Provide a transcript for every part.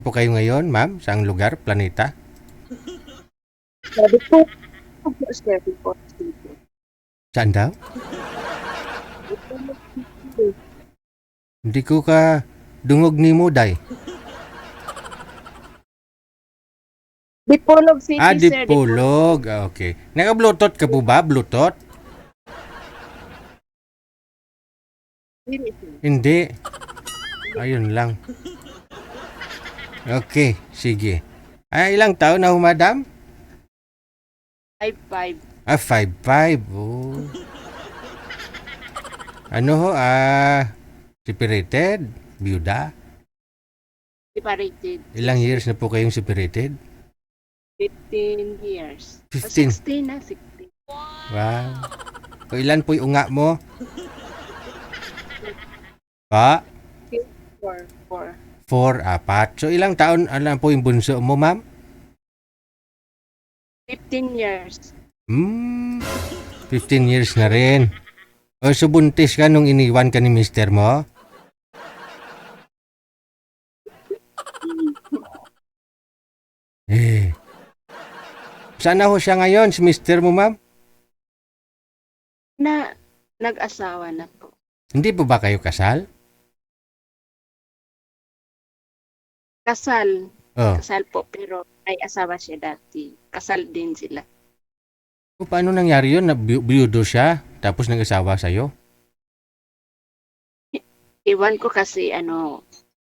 Po kayo ngayon, ma'am? Saang lugar, planeta? Sabi ko, sabi ko, Saan daw? Hindi ko ka dungog ni Muday. Dipolog City, Ah, sir. Dipolog. Ah, okay. Naka-Bluetooth ka po ba? Bluetooth? Hindi. Ayun lang. Okay, sige. Ah, ilang taon na ho, madam? 5'5". Ah, 5'5". Oh. Ano ho? Separated? Byuda? Separated. Ilang years na po kayong separated? 15 years. 15. 16 na, 16. Wow. O ilan po yung unga mo? Pa? 4. 4, 4. So ilang taon alam po yung bunso mo, ma'am? 15 years. 15 years na rin. O so buntis ka nung iniwan ka ni mister mo? Eh. Saan na ho siya ngayon, si mister mo, ma'am? Na nag-asawa na po. Hindi po ba kayo kasal? Kasal. Oh. Kasal po, pero may asawa siya dati. Kasal din sila. O, paano nangyari yun? Biyudo siya, tapos nag-asawa sa'yo? Iwan ko kasi,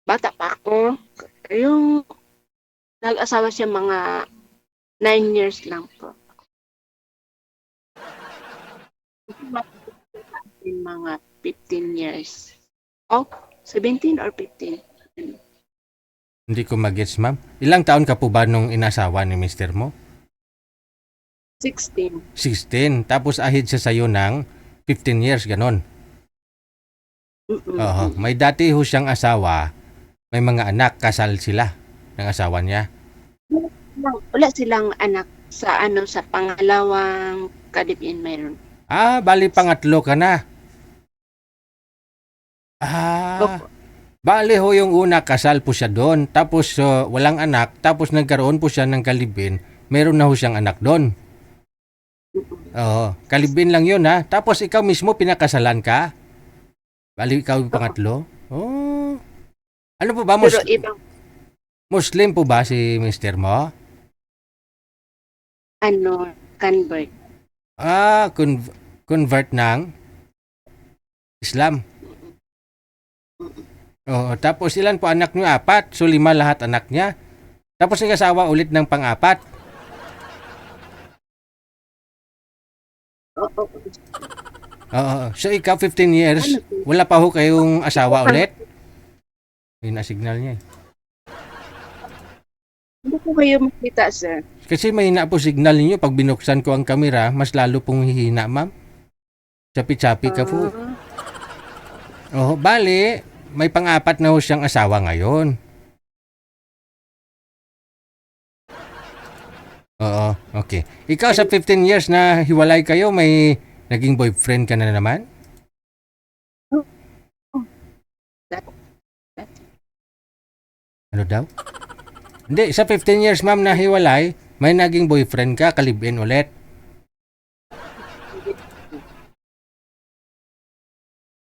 bata pa ako. Yung nag-asawa siya mga 9 years lang po. Mga 15 years. Oh, 17 or 15. Hindi ko magets, ma'am. Ilang taon ka po ba nung inasawa ni mister mo? 16. 16. Tapos ahid siya sa'yo ng 15 years, ganon. Oo. May dati ho siyang asawa, may mga anak, kasal sila ng asawa niya. Wala silang anak sa pangalawang kadipin mayroon. Ah, bali pangatlo ka na. Opo. Bali ho yung una, kasal po siya doon. Tapos walang anak, tapos nagkaroon po siya ng kalibin. Meron na ho siyang anak doon. Oo, kalibin lang yun ha. Tapos ikaw mismo pinakasalan ka? Bali ikaw yung pangatlo? Oh. Ano po ba? Pero ibang Muslim po ba si mister mo? convert. Ah, convert ng Islam. Oo, tapos ilan po anak niyo? 4. So 5 lahat anak niya. Tapos nag-asawa ulit ng pang-4. Oo. Oo. So ikaw 15 years, wala pa ho kayong asawa ulit? Yun na signal niya eh. Hindi ko kayo makita, sir. Kasi mahina po signal niyo pag binuksan ko ang kamera, mas lalo pong hihina, ma'am. Chapi-chapi ka po. Oh, bali, may pang-4 na ho siyang asawa ngayon. Oo, okay. Ikaw sa 15 years na hiwalay kayo, may naging boyfriend ka na naman? Ano daw? Hindi, sa 15 years ma'am na hiwalay, may naging boyfriend ka, kalibin ulit.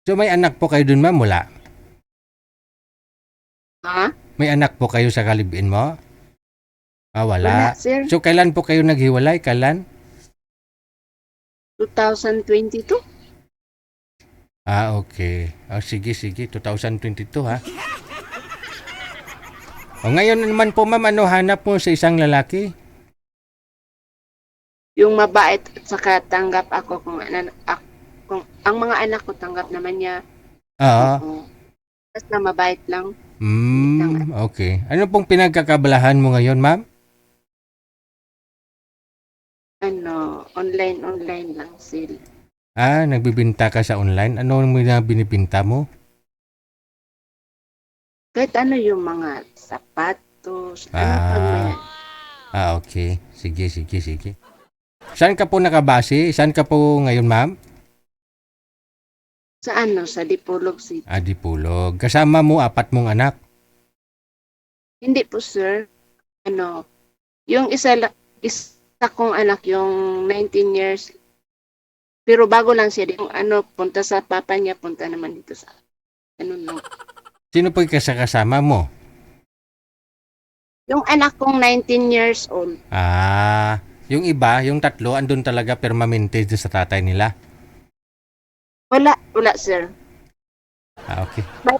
So may anak po kayo dun ma'am, wala? Ha? May anak po kayo sa kalibin mo? Ah, wala. Wala, sir. So kailan po kayo naghiwalay? Kailan? 2022? Ah, okay. Oh, sige, 2022 ha. O ngayon naman po ma'am, ano hanap mo sa isang lalaki? Yung mabait at saka tanggap ako kung ang mga anak ko tanggap naman niya. Oo. Oo. Basta mabait lang. Okay. Ano pong pinagkakabalahan mo ngayon ma'am? Online lang sila. Ah, nagbibinta ka sa online. Ano mo na binibinta mo? Kahit ano yung mga sapatos, Okay. Sige. Saan ka po nakabase? Saan ka po ngayon, ma'am? sa Dipolog City. Dipolog. Kasama mo 4 mong anak? Hindi po, sir. Ano, yung isa kong anak, yung 19 years, pero bago lang siya. Yung punta sa papa niya, punta naman dito sa, no. Sino po yung kasama mo? Yung anak kong 19 years old. Yung iba, yung tatlo, andun talaga permanente dun sa tatay nila. Wala, sir. Okay. May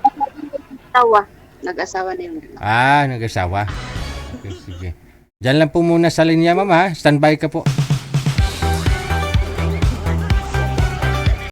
asawa. Nag-asawa na yung Nag-asawa. Okay, sige. Diyan lang po muna sa linya, ma'am, ha? Standby ka po.